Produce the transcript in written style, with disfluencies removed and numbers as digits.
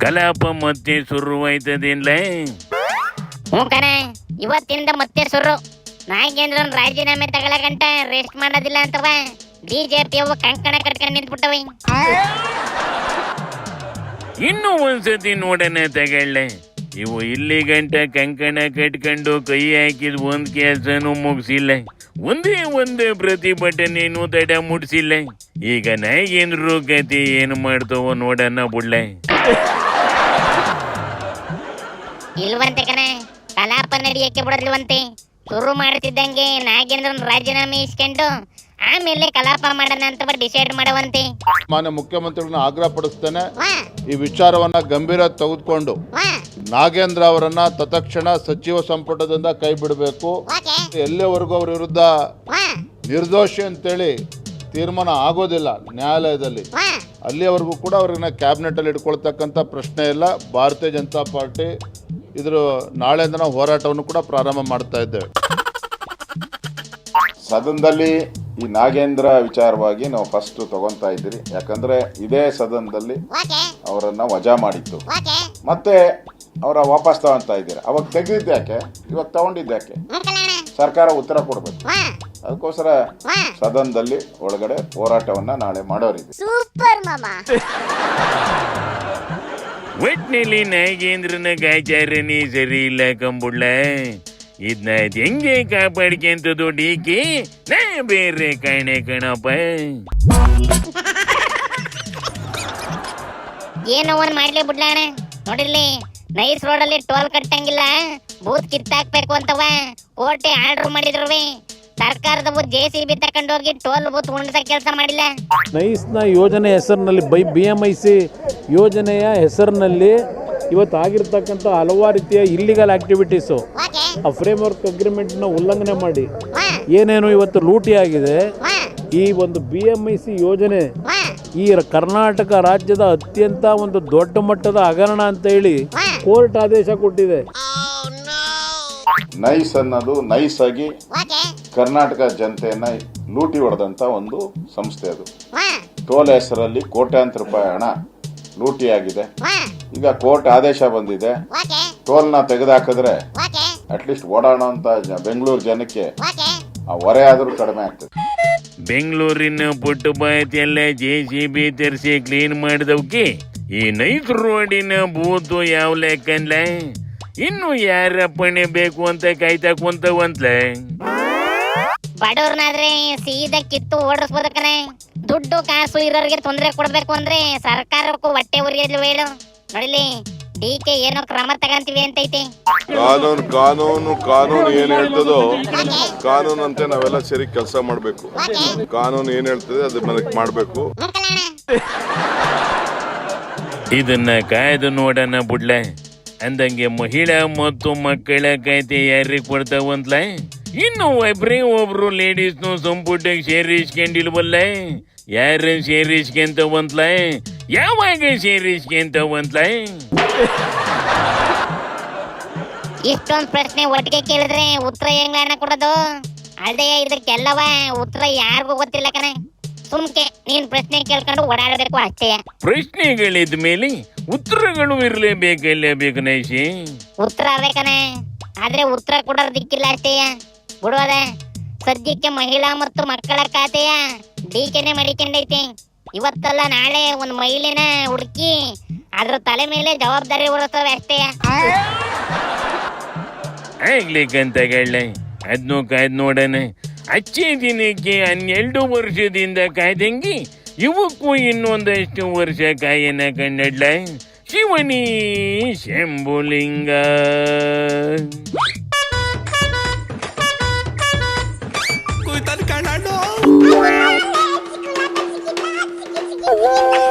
ಕಲಾಪ ಮತ್ತೆ ಶುರುವಾಯ್ತದೇನ್ಲ? ಹ್ಞೂ ಕಣೆ, ಇವತ್ತಿಂದ ಮತ್ತೆ ಶುರು. ನಾಗೇಂದ್ರನ್ ರಾಜೀನಾಮೆ ತಗೊಳಗಂಟ ರೆಸ್ಟ್ ಮಾಡೋದಿಲ್ಲ ಅಂತವ ಬಿಜೆಪಿ ಅವು ಕಂಕಣ ಕಟ್ಕೊಂಡು ನಿಂತ್ಬಿಟ್ಟವೆ. ಇನ್ನು ಒಂದ್ಸತಿ ನೋಡೋಣ ತಗೊಳ್ಳೆ. ಇವು ಇಲ್ಲಿ ಗಂಟ ಕಂಕಣ ಕಟ್ಕೊಂಡು ಕೈ ಹಾಕಿದ್ ಒಂದ್ ಕೆಲ್ಸನೂ ಮುಗಿಸಿಲ್ಲ, ಒಂದೇ ಪ್ರತಿಭಟನೆನೂ ತಡ ಮುಟ್ಸಿಲ್ಲ. ಈಗ ನಾಗೇಂದ್ರ ಗತಿ ಏನು ಮಾಡ್ತಾವೋ ನೋಡೋಣ ಬುಡ್ಲೆ. ಇಲ್ವಂತೆ ಕಣೆ, ಕಲಾಪ ನಡೆಯಕ್ಕೆ ಬಿಡಲ್ವಂತೆ. ಶುರು ಮಾಡ್ತಿದ್ದಂಗೆ ನಾಗೇಂದ್ರನ್ ರಾಜೀನಾಮೆ ಇಸ್ಕೊಂಡು ಆಮೇಲೆ ಕಲಾಪ ಮಾಡೋಣ ಅಂತ ಡಿಸೈಡ್ ಮಾಡುವಂತೆ. ಮಾನ್ಯ ಮುಖ್ಯಮಂತ್ರಿಗಳನ್ನ ಆಗ್ರಹ ಪಡಿಸ್ತೇನೆ, ಈ ವಿಚಾರವನ್ನ ಗಂಭೀರ ತೆಗೆದುಕೊಂಡು ನಾಗೇಂದ್ರ ಅವರನ್ನ ತತ್ಕ್ಷಣ ಸಚಿವ ಸಂಪುಟದಿಂದ ಕೈ ಬಿಡಬೇಕು. ಎಲ್ಲಿವರೆಗೂ ಅವ್ರ ವಿರುದ್ಧ ನಿರ್ದೋಷಿ ಅಂತೇಳಿ ತೀರ್ಮಾನ ಆಗೋದಿಲ್ಲ ನ್ಯಾಯಾಲಯದಲ್ಲಿ, ಅಲ್ಲಿಯವರೆಗೂ ಕೂಡ ಅವ್ರನ್ನ ಕ್ಯಾಬಿನೆಟ್ ಅಲ್ಲಿ ಇಟ್ಕೊಳ್ತಕ್ಕಂಥ ಪ್ರಶ್ನೆ ಇಲ್ಲ. ಭಾರತೀಯ ಜನತಾ ಪಾರ್ಟಿ ಇದ್ರ ನಾಳೆಯಿಂದ ನಾವು ಹೋರಾಟವನ್ನು ಕೂಡ ಪ್ರಾರಂಭ ಮಾಡ್ತಾ ಇದ್ದೇವೆ. ಸದನದಲ್ಲಿ ಈ ನಾಗೇಂದ್ರ ವಿಚಾರವಾಗಿ ನಾವು ಫಸ್ಟ್ ತಗೊಂತಾ ಇದ್ದೀರಿ, ಯಾಕಂದ್ರೆ ಇದೇ ಸದನದಲ್ಲಿ ಅವರನ್ನ ವಜಾ ಮಾಡಿತ್ತು, ಮತ್ತೆ ಅವರ ವಾಪಸ್ ತಗೊಂತಾ ಇದ್ದೀರಿ. ಅವಾಗ ತೆಗೆದಿದ್ಯಾಕೆ, ಇವಾಗ ತಗೊಂಡಿದ್ಯಾಕೆ? ಸರ್ಕಾರ ಉತ್ತರ ಕೊಡ್ಬೇಕು. ಅದಕ್ಕೋಸ್ಕರ ಸದನದಲ್ಲಿ ಒಳಗಡೆ ಹೋರಾಟವನ್ನ ನಾಳೆ ಮಾಡೋರಿದೆ. ಒಟ್ನಲ್ಲಿ ನಾಗೇಂದ್ರನ ಗಾಚಾರನೇ ಸರಿ ಇಲ್ಲ ಕಂಬುಳ್ಳ. ಇದನ್ನ ಹೆಂಗೆ ಕಾಪಾಡ್ಕೊಂತದ್ದು ಡಿಕೆ? ನಾ ಬೇರೆ ಕಾಣೆ ಕಣಪ್ಪ. ಏನೋ ಒಂದ್ ಮಾಡ್ಲಿ ಬಿಡ್ಲಾಣ. ನೋಡಿರ್ಲಿ, ನೈಸ್ ರೋಡಲ್ಲಿ ಟೋಲ್ ಕಟ್ಟಂಗಿಲ್ಲ, ಬೂತ್ ಕಿತ್ತಾಕ್ಬೇಕು ಅಂತವ ಕೋರ್ಟೆ ಆರ್ಡರ್ ಮಾಡಿದ್ರವೆ. ಸರ್ಕಾರದ JCB ತಕೊಂಡೋಗಿ ಟೋಲ್ ಬೂತ್ ಉಣಿಸ ಕೆಲಸ ಮಾಡಿಲ್ಲ. ನೈಸ್ನ ಯೋಜನೆ ಹೆಸರಿನಲ್ಲಿ BMIC ಯೋಜನೆಯ ಹೆಸರಿನಲ್ಲಿ ಇವತ್ತು ಆಗಿರ್ತಕ್ಕಂಥ ಹಲವಾರು ರೀತಿಯ ಇಲ್ಲಿಗಲ್ ಆಕ್ಟಿವಿಟೀಸು, ಆ ಫ್ರೇಮ್ ವರ್ಕ್ ಅಗ್ರಿಮೆಂಟ್ನ ಉಲ್ಲಂಘನೆ ಮಾಡಿ ಏನೇನು ಇವತ್ತು ಲೂಟಿ ಆಗಿದೆ. ಈ ಒಂದು BMIC ಯೋಜನೆ ಈ ಕರ್ನಾಟಕ ರಾಜ್ಯದ ಅತ್ಯಂತ ಒಂದು ದೊಡ್ಡ ಮಟ್ಟದ ಹಗರಣ ಅಂತ ಹೇಳಿ ಕೋರ್ಟ್ ಆದೇಶ ಕೊಟ್ಟಿದೆ. ನೈಸ್ ಅನ್ನೋದು ನೈಸ್ ಆಗಿ ಕರ್ನಾಟಕ ಜನತೆಯನ್ನ ಲೂಟಿ ಹೊಡೆದಂತ ಒಂದು ಸಂಸ್ಥೆ. ಅದು ಟೋಲ್ ಹೆಸರಲ್ಲಿ ಕೋಟ್ಯಾಂತರ ರೂಪಾಯಿ ಹಣ ಲೂಟಿ ಆಗಿದೆ. ಈಗ ಕೋರ್ಟ್ ಆದೇಶ ಬಂದಿದೆ, ಟೋಲ್ ನ ತೆಗೆದಾಕಿದ್ರೆ ಅಟ್ಲೀಸ್ಟ್ ಓಡಾಡುವಂತ ಬೆಂಗಳೂರು ಜನಕ್ಕೆ ಆ ಹೊರೆ ಆದ್ರೂ ಕಡಿಮೆ ಆಗ್ತದೆ. ಬೆಂಗಳೂರಿನ ಪುಟ್ಟಬಾಯತ್ ಎಲ್ಲ JCB ತರಿಸಿ ಕ್ಲೀನ್ ಮಾಡಿದವಕ್ಕೆ ಈ ನೈಸ್ ರೋಡಿನ ಬೂತು ಯಾವ ಲೆಕ್ಕನ್ಲ? ಇನ್ನು ಯಾರಪ್ಪಣೆ ಬೇಕು ಅಂತ ಕಾಯ್ತಾ ಕುಂತವಂತ್ಲೆ. ಬಡವ್ರನಾದ್ರೆ ಸೀದಾ ಕಿತ್ತು ಓಡಿಸ್ಬೋದಕ್ಕನೆ. ದುಡ್ಡು ಕಾಸು ಇರೋರಿಗೆ ತೊಂದರೆ ಕೊಡ್ಬೇಕು ಅಂದ್ರೆ ಸರ್ಕಾರಕ್ಕೂ ಹೊಟ್ಟೆ ಉರಿಯಲು ಹೇಳು. ನೋಡಿಲಿ, DK ಏನೋ ಕ್ರಮ ತಗಂತೀವಿ ಅಂತೈತಿ. ಕಾನೂನು ಏನ್ ಹೇಳ್ತದೋ ಕಾನೂನಂತೆ ನಾವೆಲ್ಲ ಸೇರಿ ಕೆಲಸ ಮಾಡ್ಬೇಕು. ಕಾನೂನು ಏನ್ ಹೇಳ್ತದೆ ಅದನ್ನ ಮಾಡ್ಬೇಕು. ಇದನ್ನ ಕಾಯ್ದು ನೋಡೋಣ ಬುಡ್ಲ. ಅಂದಂಗೆ ಮಹಿಳಾ ಮತ್ತು ಮಕ್ಕಳ ಖಾತೆ ಯಾರಿಗೆ ಕೊಡ್ತಾವಂತ್ಲ? ಇನ್ನು ಒಬ್ರು ಲೇಡೀಸ್ನು ಸಂಪುಟಕ್ಕೆ ಸೇರಿಸ್ಕೊಂಡಿಲ್ವಲ್ಲ? ಯಾರು ಸೇರಿಸ್ಕೊಂತವಂತ್ಲ? ಯಾವಾಗ ಸೇರಿಸ್ಕೊಂತವಂತ್ಲ? ಇಷ್ಟೊಂದು ಪ್ರಶ್ನೆ ಒಟ್ಟಿಗೆ ಕೇಳಿದ್ರೆ ಉತ್ತರ ಹೆಂಗಣ್ಣ ಕೊಡೋದು? ಅದೇ ಇದಕ್ಕೆಲ್ಲವ ಉತ್ತರ ಯಾರಿಗೂ ಗೊತ್ತಿಲ್ಲ ಕಣೆ. ಸುಮ್ಕೆ ನೀನ್ ಪ್ರಶ್ನೆ ಕೇಳ್ಕೊಂಡು ಓಡಾಡಬೇಕು ಅಷ್ಟೇ. ಪ್ರಶ್ನೆಗಳಿದ ಮೇಲೆ ಉತ್ತರಗಳು ಇರ್ಲೇಬೇಕು ನೈಸಿ. ಉತ್ತರ ಅವೇ ಕಣೆ, ಆದ್ರೆ ಉತ್ತರ ಕೊಡೋರ್ ದಿಕ್ಕಿಲ್ಲ ಅಷ್ಟೇ. ಬಿಡುವದ ಸದ್ಯಕ್ಕೆ ಮಹಿಳಾ ಮತ್ತು ಮಕ್ಕಳ ಖಾತೆಯ DKನೆ ಮಡಿಕೊಂಡೈತಿ. ಇವತ್ತಲ್ಲ ನಾಳೆ ಒಂದ್ ಮಹಿಳೆನ ಹುಡುಕಿ ಅದ್ರ ತಲೆ ಮೇಲೆ ಜವಾಬ್ದಾರಿ ಹೊರತವೆ ಅಷ್ಟೇ. ಆಗ್ಲಿಕ್ಕಂತ ಹೇಳ ಅದ್ನು ಕಾಯ್ದು ನೋಡೋಣ. ಅಚ್ಚೇ ದಿನಕ್ಕೆ 12 ವರ್ಷದಿಂದ ಕಾಯ್ದಂಗಿ ಇವಕ್ಕೂ ಇನ್ನೊಂದಷ್ಟು ವರ್ಷ ಕಾಯನ ಕನ್ನಡ್ಲ. ಶಿವನಿ ಶಂಭುಲಿಂಗ. Oh